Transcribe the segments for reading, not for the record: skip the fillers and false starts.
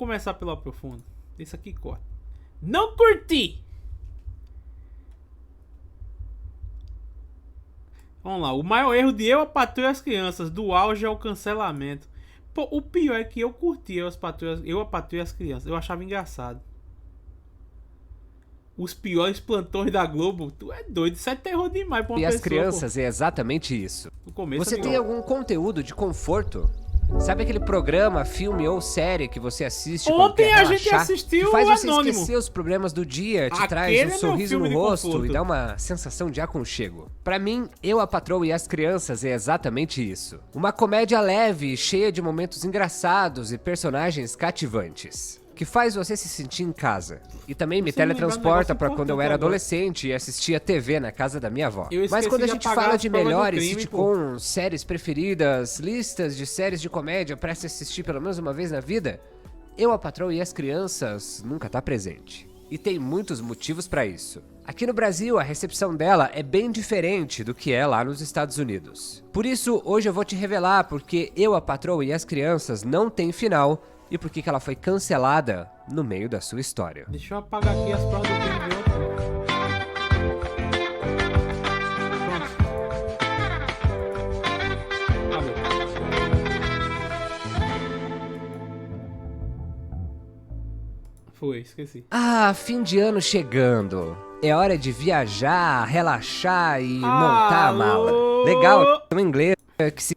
começar pelo profundo. Isso aqui corta. Não curti! Vamos lá. O maior erro de Eu, a Patroa e as Crianças do auge é o cancelamento. Pô, o pior é que eu curti Eu, a Patroa e as Crianças. Eu achava engraçado. Os piores plantões da Globo, tu é doido, isso é terror demais pra uma E pessoa. as crianças, é exatamente isso. No começo Você é tem legal. algum conteúdo de conforto? Sabe aquele programa, filme ou série que você assiste quando Ontem quer a gente relaxar, assistiu que faz você Anônimo. esquecer os problemas do dia, te Aquele traz é um meu sorriso no filme de rosto conforto. e dá uma sensação de aconchego. Pra mim, Eu, a Patroa e as Crianças é exatamente isso. Uma comédia leve, cheia de momentos engraçados e personagens cativantes, que faz você se sentir em casa. E também me Você me lembrou de um teletransporta negócio pra quando eu importante era agora. adolescente e assistia TV na casa da minha avó. Eu esqueci Mas quando a de gente apagar fala as de provas do melhores crime, sitcoms, séries preferidas, listas de séries de comédia pra se assistir pelo menos uma vez na vida, Eu, a Patroa e as Crianças nunca tá presente. E tem muitos motivos pra isso. Aqui no Brasil, a recepção dela é bem diferente do que é lá nos Estados Unidos. Por isso, hoje eu vou te revelar porque Eu, a Patroa e as Crianças não tem final e por que ela foi cancelada no meio da sua história. Deixa eu apagar aqui as provas do crime de outro. Pronto. Acabou. Foi, esqueci. Ah, fim de ano chegando. É hora de viajar, relaxar e montar a mala. Alô? Legal, em inglês que se...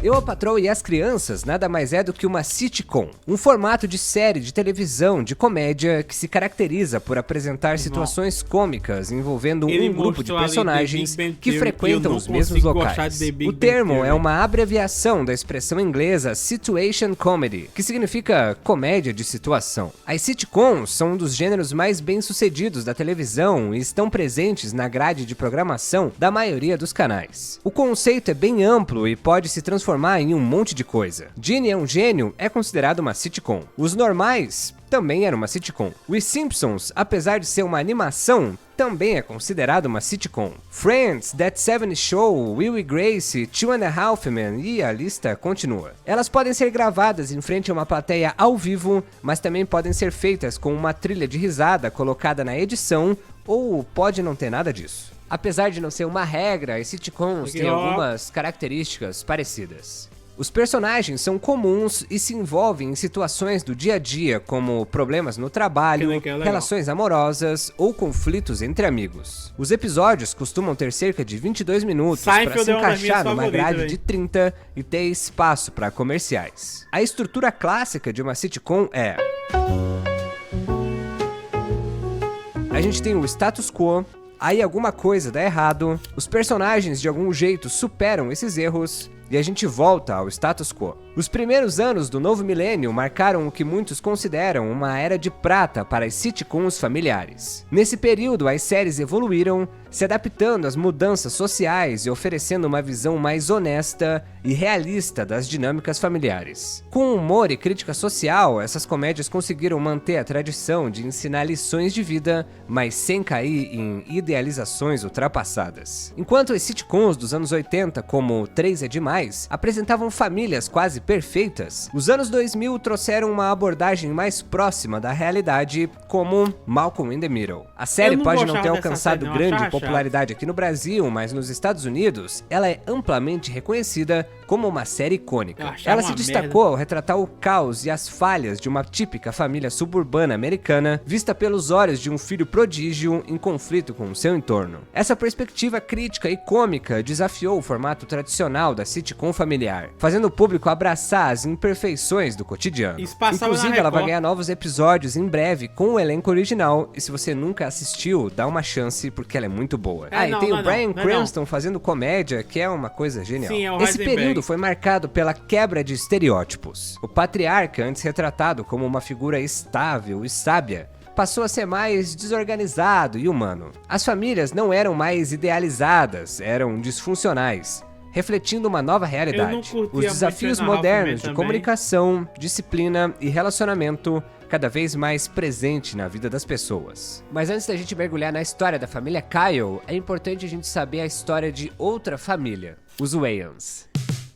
Eu, a Patroa e as Crianças nada mais é do que uma sitcom, um formato de série de televisão de comédia que se caracteriza por apresentar situações cômicas envolvendo Ele um grupo de mostrou ali personagens The Big Bang que Theory, frequentam eu não os mesmos consigo gostar locais. de The Big O Bang termo Theory. é uma abreviação da expressão inglesa situation comedy, que significa comédia de situação. As sitcoms são um dos gêneros mais bem-sucedidos da televisão e estão presentes na grade de programação da maioria dos canais. O conceito é bem amplo e pode se transformar em um monte de coisa. Ginny é um gênio é considerado uma sitcom. Os Normais também era uma sitcom. Os Simpsons, apesar de ser uma animação, também é considerado uma sitcom. Friends, That 70 Show, Will e Grace, Two and a Half Men e a lista continua. Elas podem ser gravadas em frente a uma plateia ao vivo, mas também podem ser feitas com uma trilha de risada colocada na edição, ou pode não ter nada disso. Apesar de não ser uma regra, as sitcoms têm algumas características parecidas. Os personagens são comuns e se envolvem em situações do dia a dia, como problemas no trabalho, Que legal. relações amorosas ou conflitos entre amigos. Os episódios costumam ter cerca de 22 minutos para Seinfeld se é uma das encaixar minhas numa favoritas, grade véi. de 30 e ter espaço para comerciais. A estrutura clássica de uma sitcom é: a gente tem o status quo, aí alguma coisa dá errado, os personagens de algum jeito superam esses erros e a gente volta ao status quo. Os primeiros anos do novo milênio marcaram o que muitos consideram uma era de prata para as sitcoms familiares. Nesse período, as séries evoluíram, se adaptando às mudanças sociais e oferecendo uma visão mais honesta e realista das dinâmicas familiares. Com humor e crítica social, essas comédias conseguiram manter a tradição de ensinar lições de vida, mas sem cair em idealizações ultrapassadas. Enquanto as sitcoms dos anos 80, como 3 é Demais, apresentavam famílias quase perfeitas, os anos 2000 trouxeram uma abordagem mais próxima da realidade, como Malcolm in the Middle. A série não pode não gostava ter dessa alcançado série, não, grande achava popularidade aqui no Brasil, mas nos Estados Unidos, ela é amplamente reconhecida como uma série Eu icônica. achava Ela se uma destacou ao retratar o caos e as falhas de uma típica família suburbana americana, vista pelos olhos de um filho prodígio em conflito com o seu entorno. Essa perspectiva crítica e cômica desafiou o formato tradicional da sitcom familiar, fazendo o público abraçar as imperfeições do cotidiano. Isso passava Inclusive, na ela vai Record. ganhar novos episódios em breve com o elenco original, e se você nunca assistiu, dá uma chance porque ela é muito boa. É, E não, tem não o é Bryan não, não é não. Cranston fazendo comédia, que é uma coisa genial. Sim, é o Esse Heisenberg. período foi marcado pela quebra de estereótipos. O patriarca, antes retratado como uma figura estável e sábia, passou a ser mais desorganizado e humano. As famílias não eram mais idealizadas, eram disfuncionais, refletindo uma nova realidade. curtia Os desafios muito Two and a Half Men modernos de também. comunicação, disciplina e relacionamento cada vez mais presente na vida das pessoas. Mas antes da gente mergulhar na história da família Kyle, é importante a gente saber a história de outra família, os Wayans.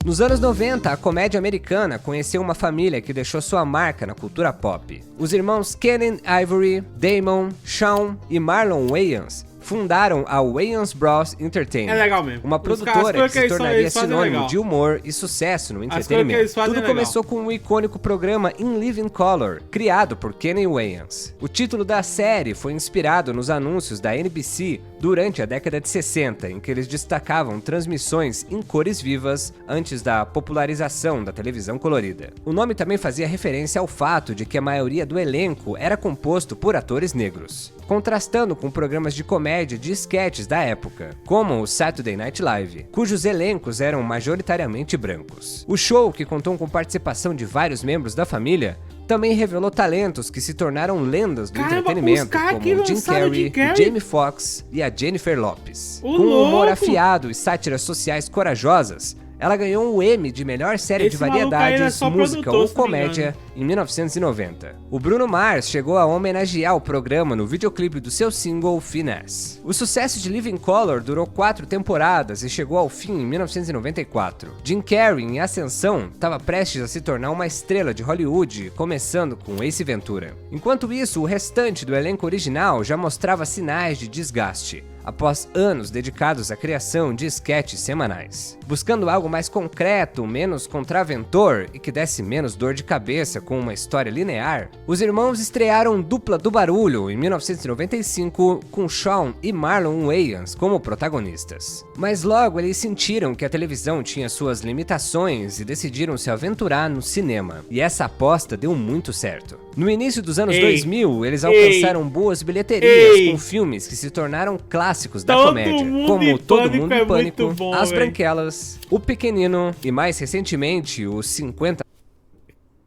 Nos anos 90, a comédia americana conheceu uma família que deixou sua marca na cultura pop. Os irmãos Keenen Ivory, Damon, Sean e Marlon Wayans fundaram a Wayans Bros Entertainment, É legal mesmo. uma produtora que se tornaria sinônimo de humor e sucesso no entretenimento. Tudo começou com o icônico programa In Living Color, criado por Keenen Wayans. O título da série foi inspirado nos anúncios da NBC durante a década de 60, em que eles destacavam transmissões em cores vivas antes da popularização da televisão colorida. O nome também fazia referência ao fato de que a maioria do elenco era composto por atores negros, contrastando com programas de comédia de esquetes da época, como o Saturday Night Live, cujos elencos eram majoritariamente brancos. O show, que contou com participação de vários membros da família, também revelou talentos que se tornaram lendas do entretenimento, como Jim Carrey, Jamie Foxx e a Jennifer Lopez. Com um humor afiado e sátiras sociais corajosas, ela ganhou um Emmy de melhor série de variedades, música ou comédia em 1990. O Bruno Mars chegou a homenagear o programa no videoclipe do seu single Finesse. O sucesso de Living Color durou 4 temporadas e chegou ao fim em 1994. Jim Carrey, em ascensão, estava prestes a se tornar uma estrela de Hollywood, começando com Ace Ventura. Enquanto isso, o restante do elenco original já mostrava sinais de desgaste, após anos dedicados à criação de esquetes semanais. Buscando algo mais concreto, menos contraventor e que desse menos dor de cabeça com uma história linear, os irmãos estrearam Dupla do Barulho em 1995 com Sean e Marlon Wayans como protagonistas. Mas logo eles sentiram que a televisão tinha suas limitações e decidiram se aventurar no cinema. E essa aposta deu muito certo. No início dos anos 2000, eles alcançaram boas bilheterias com filmes que se tornaram clássicos da comédia, como Todo Mundo em Pânico, As Branquelas, O Pequenino e, mais recentemente, os 50...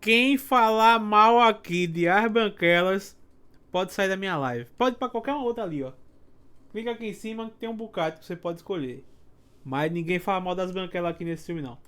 Quem falar mal aqui de As Branquelas pode sair da minha live. Pode ir pra qualquer uma outra ali, ó. Clica aqui em cima que tem um bocado que você pode escolher. Mas ninguém fala mal das Branquelas aqui nesse filme, não.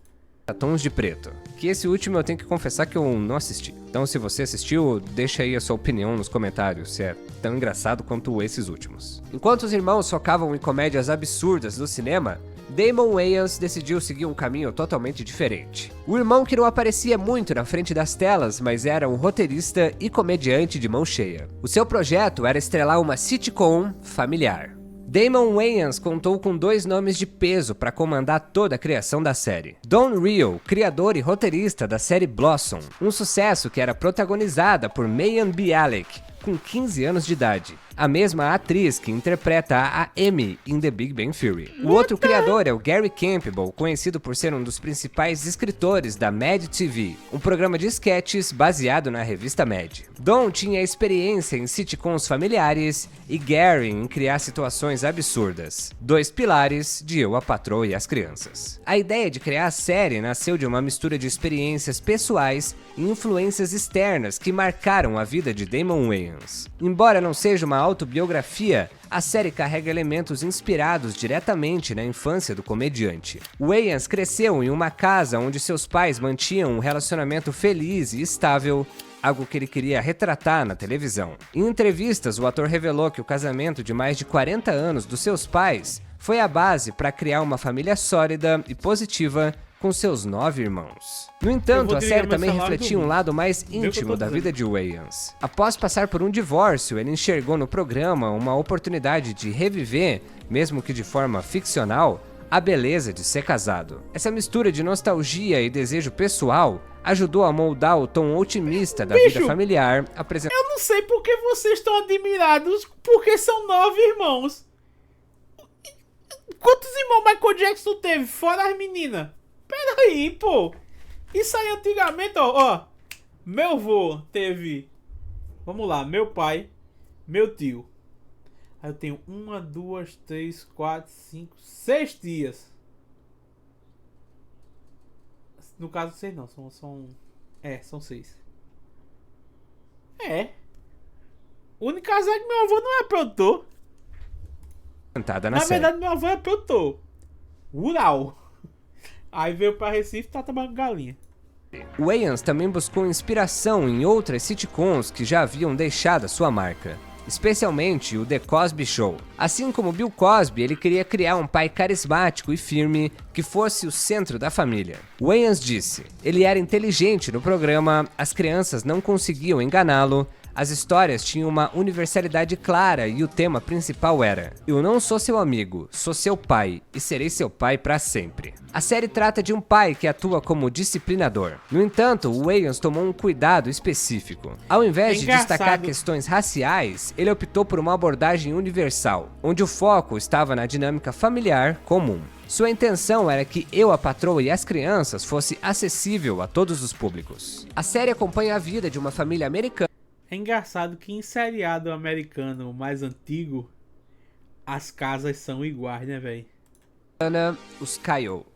Tons de Preto, que esse último eu tenho que confessar que eu não assisti. Então, se você assistiu, deixa aí a sua opinião nos comentários, se é tão engraçado quanto esses últimos. Enquanto os irmãos focavam em comédias absurdas do cinema, Damon Wayans decidiu seguir um caminho totalmente diferente. O irmão que não aparecia muito na frente das telas, mas era um roteirista e comediante de mão cheia. O seu projeto era estrelar uma sitcom familiar. Damon Wayans contou com 2 nomes de peso para comandar toda a criação da série. Don Reel, criador e roteirista da série Blossom, um sucesso que era protagonizada por Mayim Bialik, com 15 anos de idade, a mesma atriz que interpreta a Amy em The Big Bang Theory. O outro criador é o Gary Campbell, conhecido por ser um dos principais escritores da Mad TV, um programa de sketches baseado na revista Mad. Don tinha experiência em sitcoms familiares e Gary em criar situações absurdas. 2 pilares de Eu, a Patroa e as Crianças. A ideia de criar a série nasceu de uma mistura de experiências pessoais e influências externas que marcaram a vida de Damon Wayans. Embora não seja uma autobiografia, a série carrega elementos inspirados diretamente na infância do comediante. Wayans cresceu em uma casa onde seus pais mantinham um relacionamento feliz e estável, algo que ele queria retratar na televisão. Em entrevistas, o ator revelou que o casamento de mais de 40 anos dos seus pais foi a base para criar uma família sólida e positiva com seus 9 irmãos. No entanto, a série também refletia um lado mais íntimo da vida de Wayans. Após passar por um divórcio, ele enxergou no programa uma oportunidade de reviver, mesmo que de forma ficcional, a beleza de ser casado. Essa mistura de nostalgia e desejo pessoal ajudou a moldar o tom otimista da vida familiar, apresentando... Eu não sei por que vocês estão admirados, porque são 9 irmãos. Quantos irmãos Michael Jackson teve, fora as meninas? Peraí, pô. Isso aí antigamente, ó. Meu avô teve... Vamos lá, meu pai, meu tio. Aí eu tenho 1, 2, 3, 4, 5, 6 tias. No caso, 6 não, são 6. É. O único caso é que meu avô não é produtor. Na verdade, meu avô é produtor rural. Aí veio pra Recife e tá trabalhando galinha. Wayans também buscou inspiração em outras sitcoms que já haviam deixado a sua marca. especialmente o The Cosby Show. Assim como Bill Cosby, ele queria criar um pai carismático e firme que fosse o centro da família. Wayans disse: ele era inteligente no programa, as crianças não conseguiam enganá-lo, as histórias tinham uma universalidade clara e o tema principal era: eu não sou seu amigo, sou seu pai e serei seu pai para sempre. A série trata de um pai que atua como disciplinador. No entanto, o Wayans tomou um cuidado específico. Ao invés de destacar questões raciais, ele optou por uma abordagem universal, onde o foco estava na dinâmica familiar comum. Sua intenção era que Eu, a Patroa e as Crianças fosse acessível a todos os públicos. A série acompanha a vida de uma família americana. É engraçado que em seriado americano mais antigo, as casas são iguais, né, velho? Os Kyle.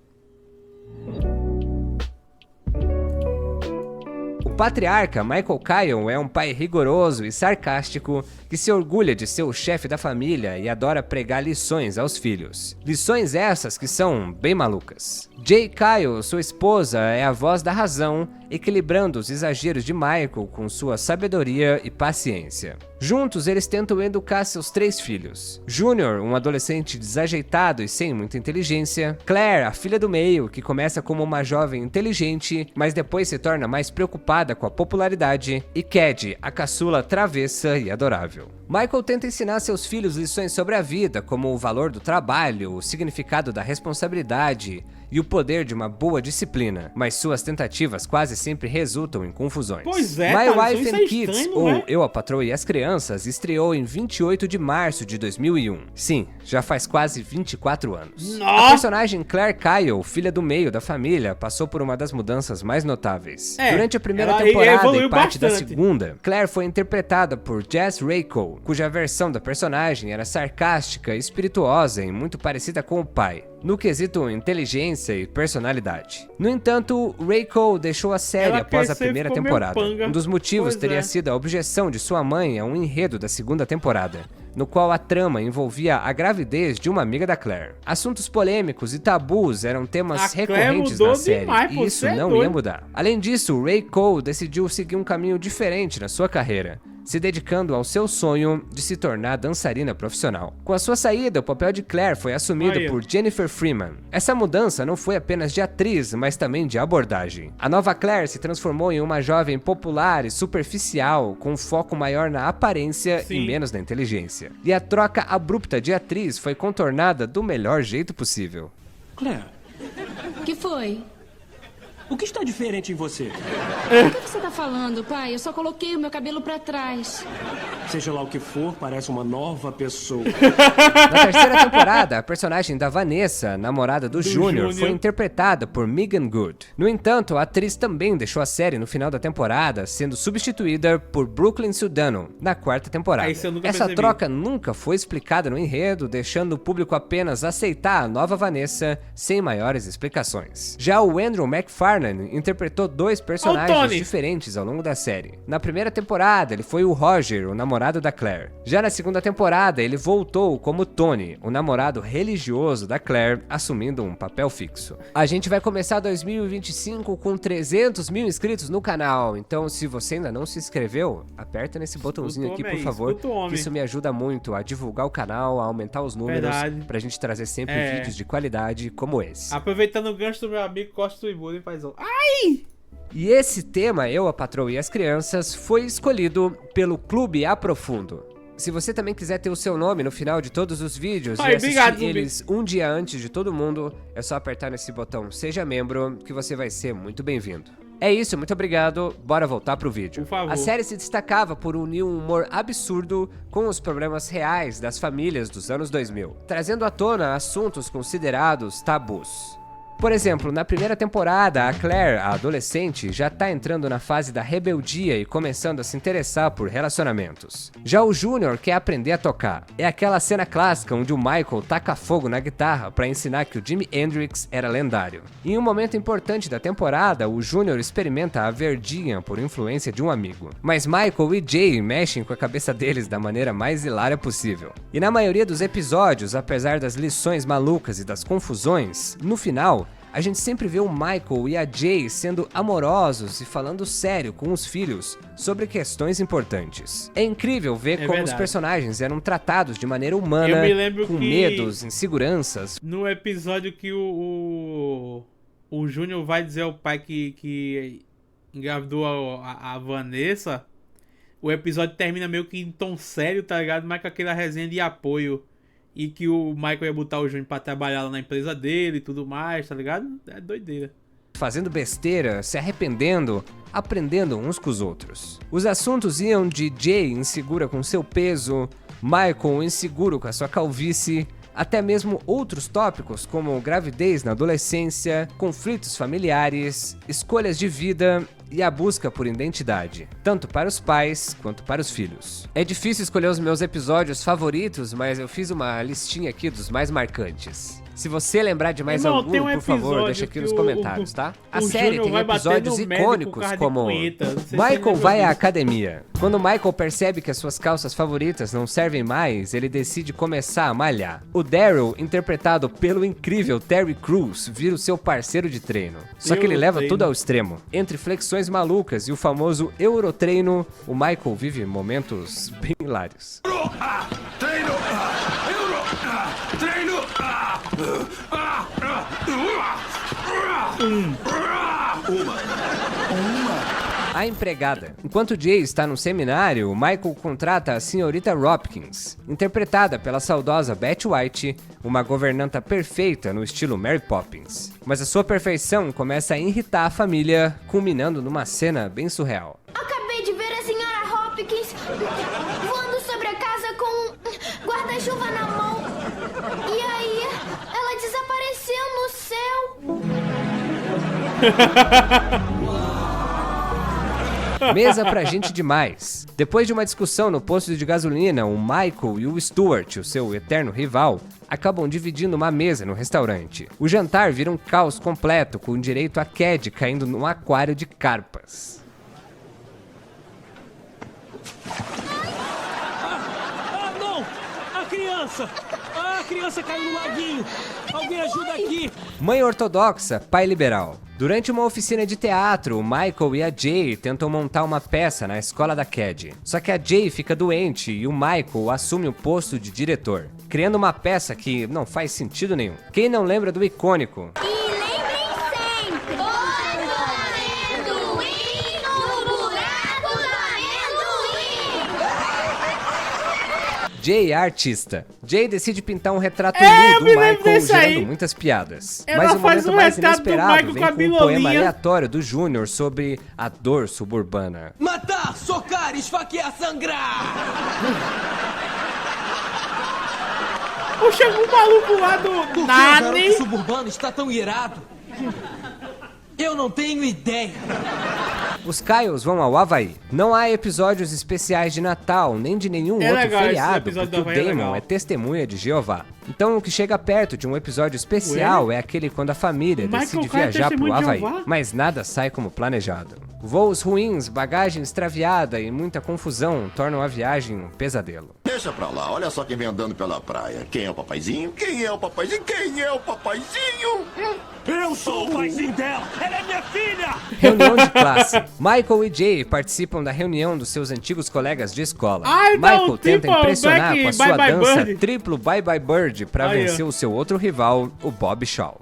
O patriarca Michael Kyle é um pai rigoroso e sarcástico que se orgulha de ser o chefe da família e adora pregar lições aos filhos. Lições essas que são bem malucas. Jay Kyle, sua esposa, é a voz da razão, equilibrando os exageros de Michael com sua sabedoria e paciência. Juntos, eles tentam educar seus 3 filhos. Junior, um adolescente desajeitado e sem muita inteligência. Claire, a filha do meio, que começa como uma jovem inteligente, mas depois se torna mais preocupada com a popularidade. E Cad, a caçula travessa e adorável. Michael tenta ensinar seus filhos lições sobre a vida, como o valor do trabalho, o significado da responsabilidade e o poder de uma boa disciplina, mas suas tentativas quase sempre resultam em confusões. Pois é, My cara, Wife isso and é Kids, estranho, ou né? Eu, a Patroa e as Crianças, estreou em 28 de março de 2001. Sim, já faz quase 24 anos. Nossa! A personagem Claire Kyle, filha do meio da família, passou por uma das mudanças mais notáveis. Durante a primeira ela temporada e evoluiu parte da bastante. segunda, Claire foi interpretada por Jess Rayco, cuja versão da personagem era sarcástica, espirituosa e muito parecida com o pai, no quesito inteligência e personalidade. No entanto, Rayco deixou a série Ela após a cresceu e primeira ficou meio temporada. panga. Um dos motivos Pois teria é. sido a objeção de sua mãe a um enredo da segunda temporada, no qual a trama envolvia a gravidez de uma amiga da Claire. Assuntos polêmicos e tabus eram temas A Claire recorrentes mudou na série, demais, e pô, isso cê é não doido. ia mudar. Além disso, Rayco decidiu seguir um caminho diferente na sua carreira, se dedicando ao seu sonho de se tornar dançarina profissional. Com a sua saída, o papel de Claire foi assumido Aí. por Jennifer Freeman. Essa mudança não foi apenas de atriz, mas também de abordagem. A nova Claire se transformou em uma jovem popular e superficial, com um foco maior na aparência Sim. e menos na inteligência. E a troca abrupta de atriz foi contornada do melhor jeito possível. Claire, O que foi? o que está diferente em você? O que você tá falando, pai? Eu só coloquei o meu cabelo pra trás. Seja lá o que for, parece uma nova pessoa. Na terceira temporada, a personagem da Vanessa, namorada do Júnior, Júnior. foi interpretada por Megan Good. No entanto, a atriz também deixou a série no final da temporada, sendo substituída por Brooklyn Sudano na quarta temporada. Isso eu nunca Essa percebi. troca nunca foi explicada no enredo, deixando o público apenas aceitar a nova Vanessa sem maiores explicações. Já o Andrew McFarlane interpretou 2 personagens Tony. diferentes ao longo da série. Na primeira temporada, ele foi o Roger, o namorado da Claire. Já na segunda temporada, ele voltou como Tony, o namorado religioso da Claire, assumindo um papel fixo. A gente vai começar 2025 com 300 mil inscritos no canal, então se você ainda não se inscreveu, aperta nesse botãozinho aqui, homem por aí, favor, escuta o homem. que isso me ajuda muito a divulgar o canal, a aumentar os números, Verdade. pra gente trazer sempre É. vídeos de qualidade como esse. Aproveitando o gancho do meu amigo Costa do Ibu, paizão. E esse tema, Eu, a Patroa e as Crianças, foi escolhido pelo Clube Aprofundo. Se você também quiser ter o seu nome no final de todos os vídeos Ai, e assistir obrigado, Zumbi. eles um dia antes de todo mundo, é só apertar nesse botão Seja Membro, que você vai ser muito bem-vindo. É isso, muito obrigado, bora voltar pro vídeo. Por favor. A série se destacava por unir um humor absurdo com os problemas reais das famílias dos anos 2000, trazendo à tona assuntos considerados tabus. Por exemplo, na primeira temporada, a Claire, a adolescente, já tá entrando na fase da rebeldia e começando a se interessar por relacionamentos. Já o Junior quer aprender a tocar. É aquela cena clássica onde o Michael taca fogo na guitarra para ensinar que o Jimi Hendrix era lendário. Em um momento importante da temporada, o Junior experimenta a verdinha por influência de um amigo. Mas Michael e Jay mexem com a cabeça deles da maneira mais hilária possível. E na maioria dos episódios, apesar das lições malucas e das confusões, no final, a gente sempre vê o Michael e a Jay sendo amorosos e falando sério com os filhos sobre questões importantes. É incrível ver como os personagens eram tratados de maneira humana, Eu me lembro com que medos, inseguranças. no episódio que o Júnior vai dizer ao pai que engravidou a Vanessa, o episódio termina meio que em tom sério, tá ligado? Mas com aquela resenha de apoio. E que o Michael ia botar o Júnior pra trabalhar lá na empresa dele e tudo mais, tá ligado? É doideira. Fazendo besteira, se arrependendo, aprendendo uns com os outros. Os assuntos iam de Jay insegura com seu peso, Michael inseguro com a sua calvície, até mesmo outros tópicos como gravidez na adolescência, conflitos familiares, escolhas de vida e a busca por identidade, tanto para os pais quanto para os filhos. É difícil escolher os meus episódios favoritos, mas eu fiz uma listinha aqui dos mais marcantes. Se você lembrar de mais algum, por favor, deixa aqui nos comentários, tá? A série tem episódios icônicos como Michael vai à academia. Quando Michael percebe que as suas calças favoritas não servem mais, ele decide começar a malhar. O Daryl, interpretado pelo incrível Terry Crews, vira o seu parceiro de treino. Só que ele leva tudo ao extremo. Entre flexões malucas e o famoso Eurotreino, o Michael vive momentos bem hilários. A empregada. Enquanto Jay está no seminário, Michael contrata a senhorita Hopkins, interpretada pela saudosa Betty White, uma governanta perfeita no estilo Mary Poppins. Mas a sua perfeição começa a irritar a família, culminando numa cena bem surreal. Acabei de ver a senhora Hopkins voando sobre a casa com um guarda-chuva na mão. E aí, ela desapareceu no céu. Mesa pra gente demais. Depois de uma discussão no posto de gasolina, o Michael e o Stuart, o seu eterno rival, acabam dividindo uma mesa no restaurante. O jantar vira um caos completo, com direito a Cad caindo num aquário de carpas. Não! A criança caiu no laguinho! Alguém ajuda aqui! Mãe ortodoxa, pai liberal. Durante uma oficina de teatro, o Michael e a Jay tentam montar uma peça na escola da Cad. Só que a Jay fica doente e o Michael assume o posto de diretor, criando uma peça que não faz sentido nenhum. Quem não lembra do icônico? E lembrem sempre, olho do amendoim no buraco do amendoim. Jay é artista. Jay decide pintar um retrato nu do Michael, gerando muitas piadas. Mas o momento mais inesperado vem com um poema aleatório do Júnior sobre a dor suburbana. Matar, socar, esfaquear, sangrar! Puxa, um maluco lá do Por que o Nani. garoto suburbano está tão irado? Eu não tenho ideia. Os Kyles vão ao Havaí. Não há episódios especiais de Natal, nem de nenhum outro legal, esse feriado, episódio porque o do Havaí é Damon legal. é testemunha de Jeová. Então o que chega perto de um episódio especial é aquele quando a família Michael decide Kyle é viajar pro testemunha de Havaí. Jeová? Mas nada sai como planejado. Voos ruins, bagagem extraviada e muita confusão tornam a viagem um pesadelo. Deixa pra lá, olha só quem vem andando pela praia. Quem é o papaizinho? Quem é o papaizinho? Quem é o papaizinho? Eu sou o paizinho dela! Ela é minha filha! Reunião de classe. Michael e Jay participam da reunião dos seus antigos colegas de escola. Ai, não, Michael tenta triple impressionar back, com a sua bye bye dança bird. triplo Bye Bye Bird para Aí, ó. vencer o seu outro rival, o Bob Shaw.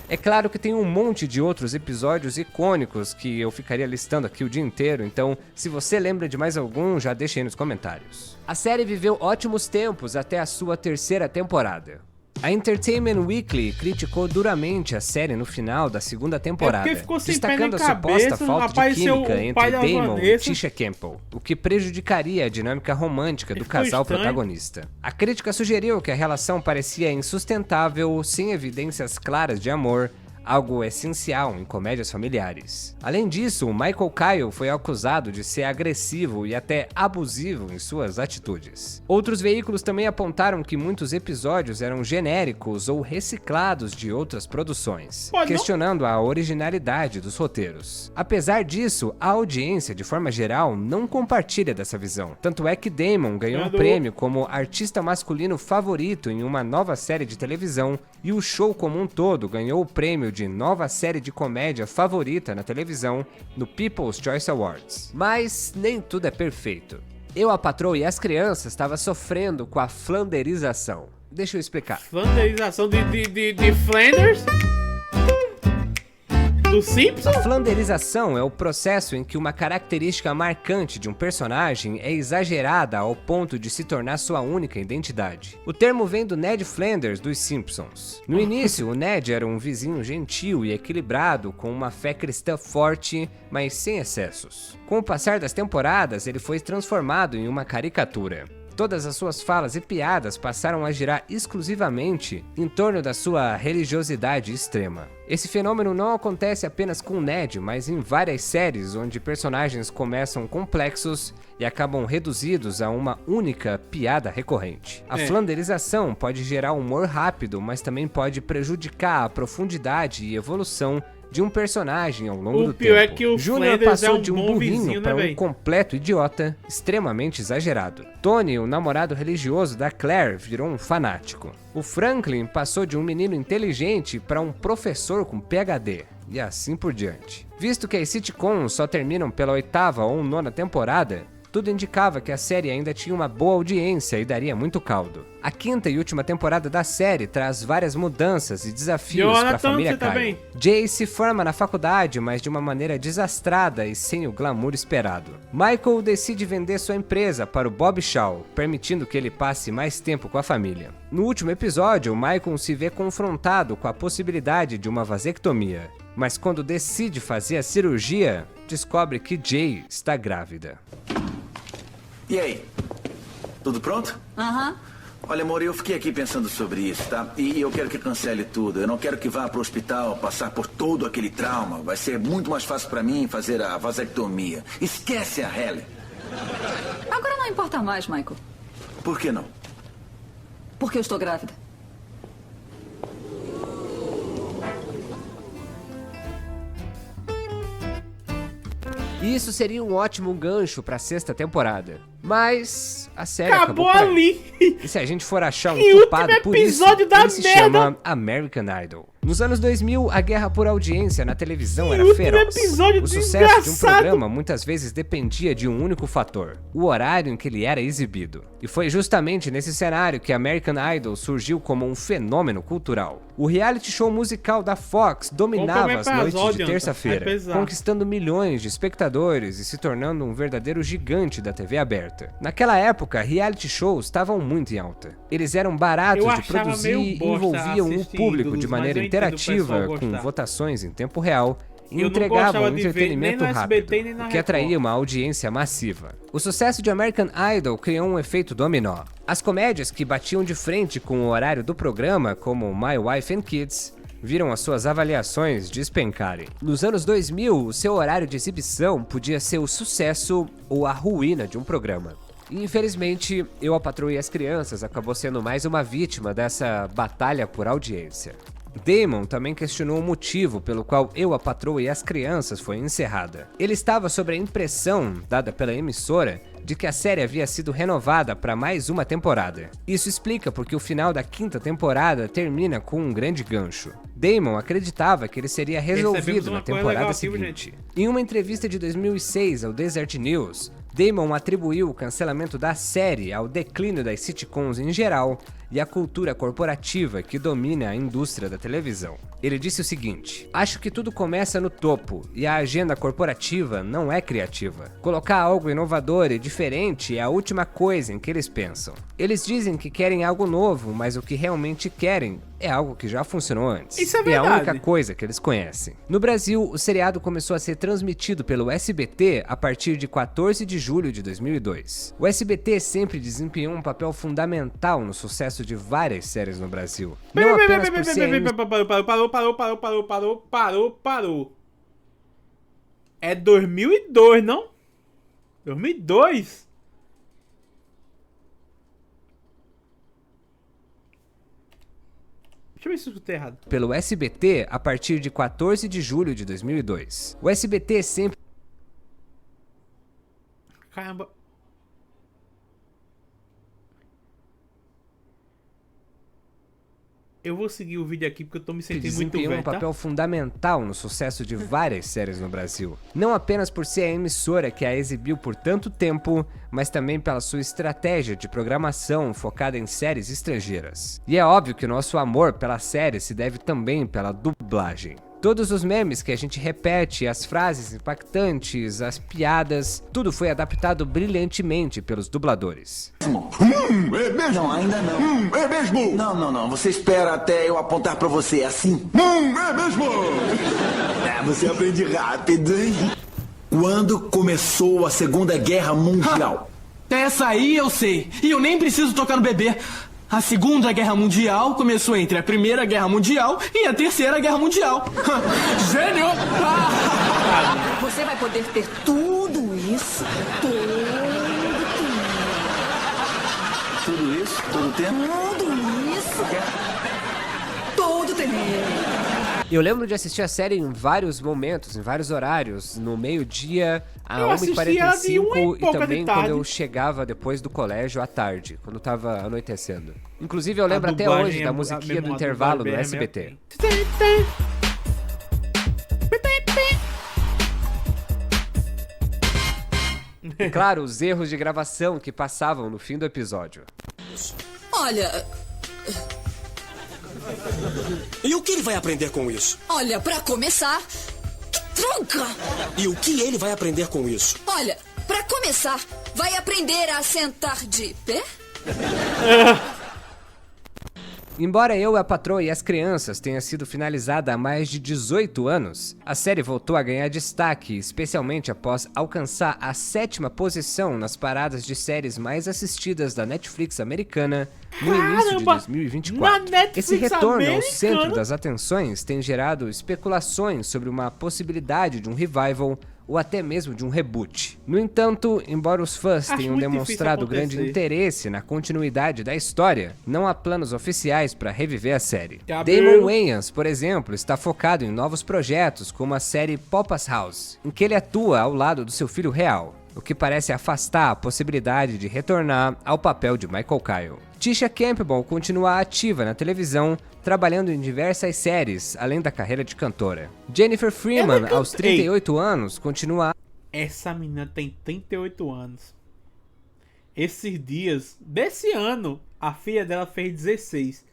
É claro que tem um monte de outros episódios icônicos que eu ficaria listando aqui o dia inteiro, então se você lembra de mais algum, já deixa aí nos comentários. A série viveu ótimos tempos até a sua terceira temporada. A Entertainment Weekly criticou duramente a série no final da segunda temporada, ficou sem pé destacando a nem suposta cabeça, falta de apareceu química o entre pai da Damon e Vanessa. Tisha Campbell, o que prejudicaria a dinâmica romântica do Ficou casal estranho. protagonista. A crítica sugeriu que a relação parecia insustentável, sem evidências claras de amor, algo essencial em comédias familiares. Além disso, Michael Kyle foi acusado de ser agressivo e até abusivo em suas atitudes. Outros veículos também apontaram que muitos episódios eram genéricos ou reciclados de outras produções, questionando a originalidade dos roteiros. Apesar disso, a audiência, de forma geral, não compartilha dessa visão. Tanto é que Damon ganhou um prêmio como artista masculino favorito em uma nova série de televisão, e o show como um todo ganhou o prêmio de nova série de comédia favorita na televisão no People's Choice Awards. Mas nem tudo é perfeito. Eu, a Patroa e as Crianças estava sofrendo com a flanderização. Deixa eu explicar. Flanderização de Flanders? Do Simpsons? A flanderização é o processo em que uma característica marcante de um personagem é exagerada ao ponto de se tornar sua única identidade. O termo vem do Ned Flanders dos Simpsons. No início, o Ned era um vizinho gentil e equilibrado, com uma fé cristã forte, mas sem excessos. Com o passar das temporadas, ele foi transformado em uma caricatura. Todas as suas falas e piadas passaram a girar exclusivamente em torno da sua religiosidade extrema. Esse fenômeno não acontece apenas com Ned, mas em várias séries onde personagens começam complexos e acabam reduzidos a uma única piada recorrente. A flanderização pode gerar humor rápido, mas também pode prejudicar a profundidade e evolução de um personagem ao longo do tempo. O pior é que o Junior Flanders passou é um de um bom burrinho vizinho, para né, um completo idiota, extremamente exagerado. Tony, o namorado religioso da Claire, virou um fanático. O Franklin passou de um menino inteligente para um professor com PhD. E assim por diante. Visto que as sitcoms só terminam pela 8ª ou 9ª temporada, tudo indicava que a série ainda tinha uma boa audiência e daria muito caldo. A 5ª e última temporada da série traz várias mudanças e desafios para a família Kyle. Jay se forma na faculdade, mas de uma maneira desastrada e sem o glamour esperado. Michael decide vender sua empresa para o Bob Shaw, permitindo que ele passe mais tempo com a família. No último episódio, Michael se vê confrontado com a possibilidade de uma vasectomia, mas quando decide fazer a cirurgia, descobre que Jay está grávida. E aí? Tudo pronto? Aham. Olha, amor, eu fiquei aqui pensando sobre isso, tá? E eu quero que cancele tudo. Eu não quero que vá pro hospital passar por todo aquele trauma. Vai ser muito mais fácil pra mim fazer a vasectomia. Esquece a Halle. Agora não importa mais, Michael. Por que não? Porque eu estou grávida. Isso seria um ótimo gancho para a 6ª temporada. Mas a série acabou por aí. ali. E se a gente for achar um Que culpado último por isso, episódio da ele se merda. chama American Idol. Nos anos 2000, a guerra por audiência na televisão era último feroz. episódio O sucesso de um desgraçado. programa muitas vezes dependia de um único fator: o horário em que ele era exibido. E foi justamente nesse cenário que American Idol surgiu como um fenômeno cultural. O reality show musical da Fox dominava as noites de terça-feira, conquistando milhões de espectadores e se tornando um verdadeiro gigante da TV aberta. Naquela época, reality shows estavam muito em alta. Eles eram baratos de produzir e envolviam o público de maneira interativa, com votações em tempo real, e entregavam um entretenimento rápido, o que atraía uma audiência massiva. O sucesso de American Idol criou um efeito dominó. As comédias que batiam de frente com o horário do programa, como My Wife and Kids, viram as suas avaliações despencarem. Nos anos 2000, o seu horário de exibição podia ser o sucesso ou a ruína de um programa. E, infelizmente, Eu, a Patroa e as Crianças acabou sendo mais uma vítima dessa batalha por audiência. Damon também questionou o motivo pelo qual Eu, a Patroa e as Crianças foi encerrada. Ele estava sob a impressão, dada pela emissora, de que a série havia sido renovada para mais uma temporada. Isso explica porque o final da 5ª temporada termina com um grande gancho. Damon acreditava que ele seria resolvido na temporada seguinte. Em uma entrevista de 2006 ao Desert News, Damon atribuiu o cancelamento da série ao declínio das sitcoms em geral e à cultura corporativa que domina a indústria da televisão. Ele disse o seguinte: "Acho que tudo começa no topo e a agenda corporativa não é criativa. Colocar algo inovador e diferente é a última coisa em que eles pensam. Eles dizem que querem algo novo, mas o que realmente querem é algo que já funcionou antes. Isso é e é a verdade. única coisa que eles conhecem." No Brasil, o seriado começou a ser transmitido pelo SBT a partir de 14 de julho de 2002. O SBT sempre desempenhou um papel fundamental no sucesso sucesso de várias séries no Brasil. Não apenas por ser Parou. É 2002, não? 2002? Deixa eu ver se eu escutei errado. Pelo SBT a partir de 14 de julho de 2002. O SBT sempre... Caramba. Eu vou seguir o vídeo aqui porque eu tô me sentindo muito desempenhou velho, um papel fundamental no sucesso de várias séries no Brasil. Não apenas por ser a emissora que a exibiu por tanto tempo, mas também pela sua estratégia de programação focada em séries estrangeiras. E é óbvio que o nosso amor pela série se deve também pela dublagem. Todos os memes que a gente repete, as frases impactantes, as piadas, tudo foi adaptado brilhantemente pelos dubladores. É mesmo? Não, ainda não. É mesmo? Não. Você espera até eu apontar pra você assim. É mesmo? Você aprende rápido, hein? Quando começou a Segunda Guerra Mundial? Essa aí eu sei. E eu nem preciso tocar no bebê. A Segunda Guerra Mundial começou entre a Primeira Guerra Mundial e a Terceira Guerra Mundial. Gênio! Você vai poder ter tudo isso. Tudo isso? Todo o tempo? Tudo isso. Todo tempo. Eu lembro de assistir a série em vários momentos, em vários horários, no meio-dia, a Eu assisti ela de 1 1h45 e e pouca também de quando tarde. eu chegava depois do colégio à tarde, quando tava anoitecendo. Inclusive eu A lembro até dublagem hoje é da a musiquinha do mesma intervalo do dublagem, SBT. E claro, os erros de gravação que passavam no fim do episódio. Olha, E o que ele vai aprender com isso? pra começar, tranca. E o que ele vai aprender com isso? Olha, pra começar, vai aprender a sentar de pé? Embora Eu, a Patroa e as Crianças tenha sido finalizada há mais de 18 anos, a série voltou a ganhar destaque, especialmente após alcançar a 7ª posição nas paradas de séries mais assistidas da Netflix americana no início de Caramba! 2024. Na Netflix Esse retorno ao americana? centro das atenções tem gerado especulações sobre uma possibilidade de um revival ou até mesmo de um reboot. No entanto, embora os fãs Acho tenham muito demonstrado difícil grande acontecer. interesse na continuidade da história, não há planos oficiais para reviver a série. Gabriel. Damon Wayans, por exemplo, está focado em novos projetos, como a série Papa's House, em que ele atua ao lado do seu filho real, o que parece afastar a possibilidade de retornar ao papel de Michael Kyle. Tisha Campbell continua ativa na televisão, trabalhando em diversas séries, além da carreira de cantora. Jennifer Freeman, aos 38 anos, continua... Essa menina tem 38 anos. Esses dias, desse ano, a filha dela fez 16.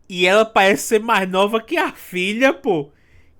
E ela parece ser mais nova que a filha, pô.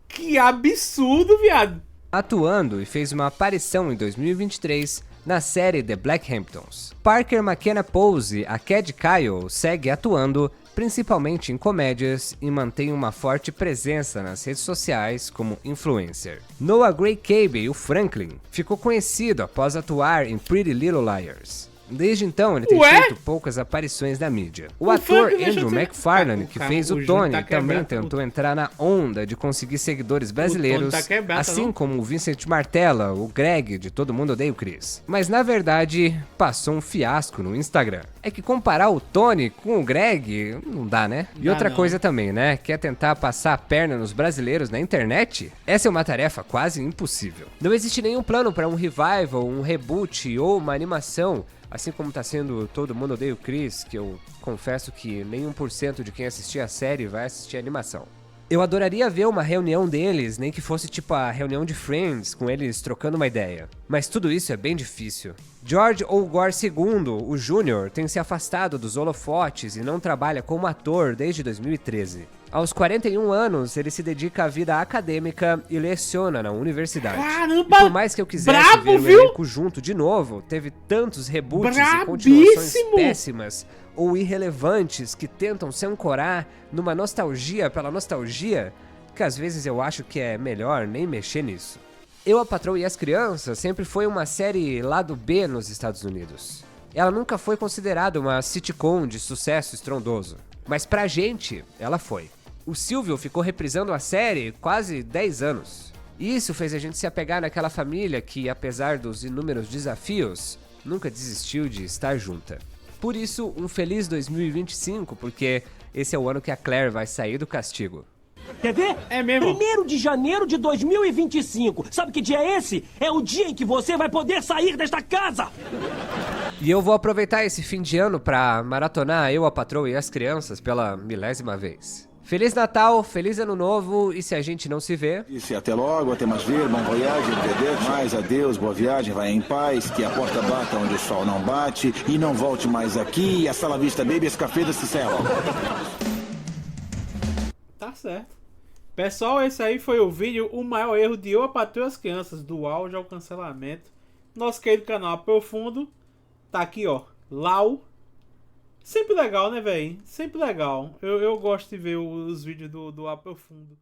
Que absurdo, viado. atuando e fez uma aparição em 2023 na série The Blackhamptons. Parker McKenna Posey, a Cad Kyle, segue atuando principalmente em comédias e mantém uma forte presença nas redes sociais como influencer. Noah Gray Cable, o Franklin, ficou conhecido após atuar em Pretty Little Liars. Desde então, ele tem feito poucas aparições na mídia. O ator Andrew McFarlane, que fez o Tony, também tentou entrar na onda de conseguir seguidores brasileiros, assim como o Vincent Martella, o Greg de Todo Mundo Odeia o Chris. Mas na verdade, passou um fiasco no Instagram. É que comparar o Tony com o Greg, não dá, né? E outra coisa também, né? Quer tentar passar a perna nos brasileiros na internet? Essa é uma tarefa quase impossível. Não existe nenhum plano para um revival, um reboot ou uma animação, assim como tá sendo Todo Mundo Odeia o Chris, que eu confesso que nem 1% de quem assistir a série vai assistir a animação. Eu adoraria ver uma reunião deles, nem que fosse tipo a reunião de Friends, com eles trocando uma ideia. Mas tudo isso é bem difícil. George O. Gore II, o Júnior, tem se afastado dos holofotes e não trabalha como ator desde 2013. Aos 41 anos, ele se dedica à vida acadêmica e leciona na universidade. Caramba! E por mais que eu quisesse ver o elenco junto de novo, teve tantos reboots e continuações péssimas ou irrelevantes que tentam se ancorar numa nostalgia pela nostalgia, que às vezes eu acho que é melhor nem mexer nisso. Eu, a Patroa e as Crianças sempre foi uma série lado B nos Estados Unidos. Ela nunca foi considerada uma sitcom de sucesso estrondoso, mas pra gente, ela foi. O Silvio ficou reprisando a série quase 10 anos. Isso fez a gente se apegar naquela família que, apesar dos inúmeros desafios, nunca desistiu de estar junta. Por isso, um feliz 2025, porque esse é o ano que a Claire vai sair do castigo. Quer ver? É mesmo? 1º de janeiro de 2025. Sabe que dia é esse? É o dia em que você vai poder sair desta casa! E eu vou aproveitar esse fim de ano pra maratonar Eu, a Patroa e as Crianças pela 1000ª vez. Feliz Natal, feliz Ano Novo, e se a gente não se vê... Disse até logo, até mais ver, bom voyage, mais adeus, boa viagem, vai em paz, que a porta bata onde o sol não bate, e não volte mais aqui, hasta la vista, baby, esse café desse céu. Tá certo. Pessoal, esse aí foi o vídeo O Maior Erro de Eu, a Patroa e as Crianças, do auge ao cancelamento. Nosso querido canal Aprofundo. Tá aqui, ó, Lau. Sempre legal, né, velho? Sempre legal. Eu gosto de ver os vídeos do Aprofundo.